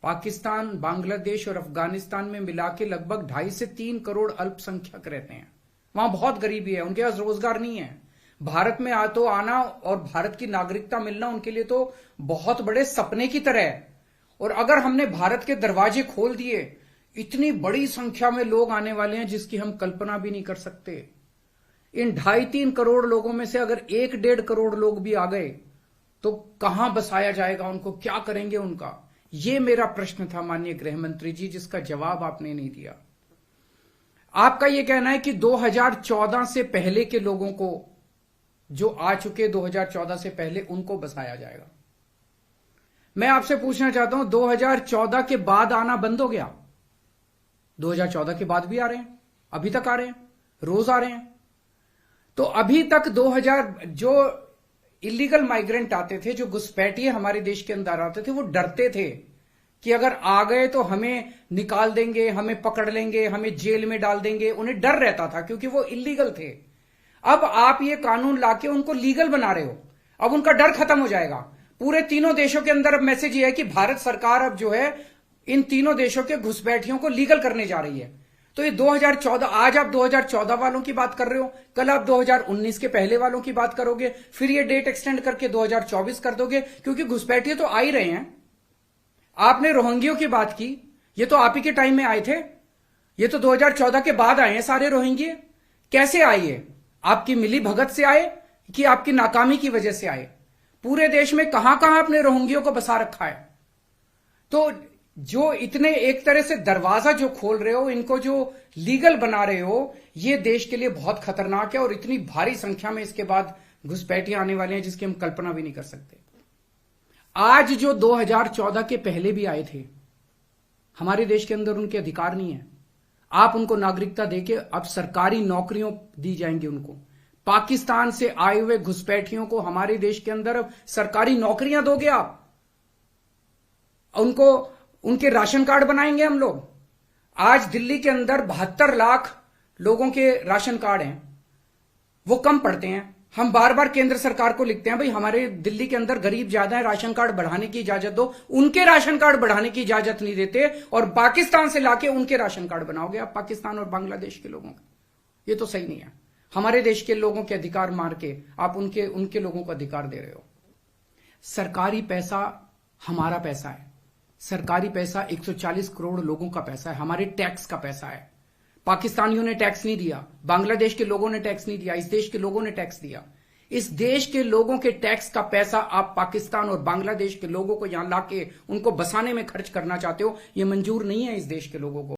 पाकिस्तान, बांग्लादेश और अफगानिस्तान में मिला के लगभग 2.5 से 3 करोड़ अल्पसंख्यक रहते हैं। वहां बहुत गरीबी है, उनके पास रोजगार नहीं है। भारत में आना और भारत की नागरिकता मिलना उनके लिए तो बहुत बड़े सपने की तरह है। और अगर हमने भारत के दरवाजे खोल दिए, इतनी बड़ी संख्या में लोग आने वाले हैं जिसकी हम कल्पना भी नहीं कर सकते। इन 2.5-3 करोड़ लोगों में से अगर 1-1.5 करोड़ लोग भी आ गए तो कहां बसाया जाएगा उनको, क्या करेंगे उनका? ये मेरा प्रश्न था माननीय गृह मंत्री जी, जिसका जवाब आपने नहीं दिया। आपका यह कहना है कि 2014 से पहले के लोगों को, जो आ चुके 2014 से पहले, उनको बसाया जाएगा। मैं आपसे पूछना चाहता हूं, 2014 के बाद आना बंद हो गया? 2014 के बाद भी आ रहे हैं, अभी तक आ रहे हैं, रोज आ रहे हैं। तो अभी तक 2000 जो इलीगल माइग्रेंट आते थे, जो घुसपैठिए हमारे देश के अंदर आते थे, वो डरते थे कि अगर आ गए तो हमें निकाल देंगे, हमें पकड़ लेंगे, हमें जेल में डाल देंगे। उन्हें डर रहता था क्योंकि वो इलीगल थे। अब आप ये कानून लाके उनको लीगल बना रहे हो, अब उनका डर खत्म हो जाएगा। पूरे तीनों देशों के अंदर अब मैसेज ये है कि भारत सरकार अब जो है इन तीनों देशों के घुसपैठियों को लीगल करने जा रही है। तो ये 2014, आज आप 2014 वालों की बात कर रहे हो, कल आप 2019 के पहले वालों की बात करोगे, फिर ये डेट एक्सटेंड करके 2024 कर दोगे, क्योंकि घुसपैठिए तो आ ही रहे हैं। आपने रोहिंग्यों की बात की, ये तो आप ही के टाइम में आए थे, ये तो 2014 के बाद आए हैं सारे रोहिंग्ये। कैसे आए ये? आपकी मिली भगत से आए कि आपकी नाकामी की वजह से आए? पूरे देश में कहां कहां आपने रोहिंग्यों को बसा रखा है? तो जो इतने एक तरह से दरवाजा जो खोल रहे हो, इनको जो लीगल बना रहे हो, ये देश के लिए बहुत खतरनाक है। और इतनी भारी संख्या में इसके बाद घुसपैठिए आने वाले हैं जिसकी हम कल्पना भी नहीं कर सकते। आज जो 2014 के पहले भी आए थे, हमारे देश के अंदर उनके अधिकार नहीं है। आप उनको नागरिकता देके अब सरकारी नौकरियां दी जाएंगी उनको। पाकिस्तान से आए हुए घुसपैठियों को हमारे देश के अंदर अब सरकारी नौकरियां दोगे आप, उनको उनके राशन कार्ड बनाएंगे हम लोग। आज दिल्ली के अंदर 72 लाख लोगों के राशन कार्ड हैं, वो कम पड़ते हैं। हम बार बार केंद्र सरकार को लिखते हैं, भाई हमारे दिल्ली के अंदर गरीब ज्यादा है, राशन कार्ड बढ़ाने की इजाजत दो। उनके राशन कार्ड बढ़ाने की इजाजत नहीं देते और पाकिस्तान से लाके उनके राशन कार्ड बनाओगे आप, पाकिस्तान और बांग्लादेश के लोगों का। ये तो सही नहीं है। हमारे देश के लोगों के अधिकार मार के आप उनके लोगों को अधिकार दे रहे हो। सरकारी पैसा हमारा पैसा है, सरकारी पैसा 140 करोड़ लोगों का पैसा है, हमारे टैक्स का पैसा है। पाकिस्तानियों ने टैक्स नहीं दिया, बांग्लादेश के लोगों ने टैक्स नहीं दिया, इस देश के लोगों ने टैक्स दिया। इस देश के लोगों के टैक्स का पैसा आप पाकिस्तान और बांग्लादेश के लोगों को यहां लाके उनको बसाने में खर्च करना चाहते हो। यह मंजूर नहीं है इस देश के लोगों को।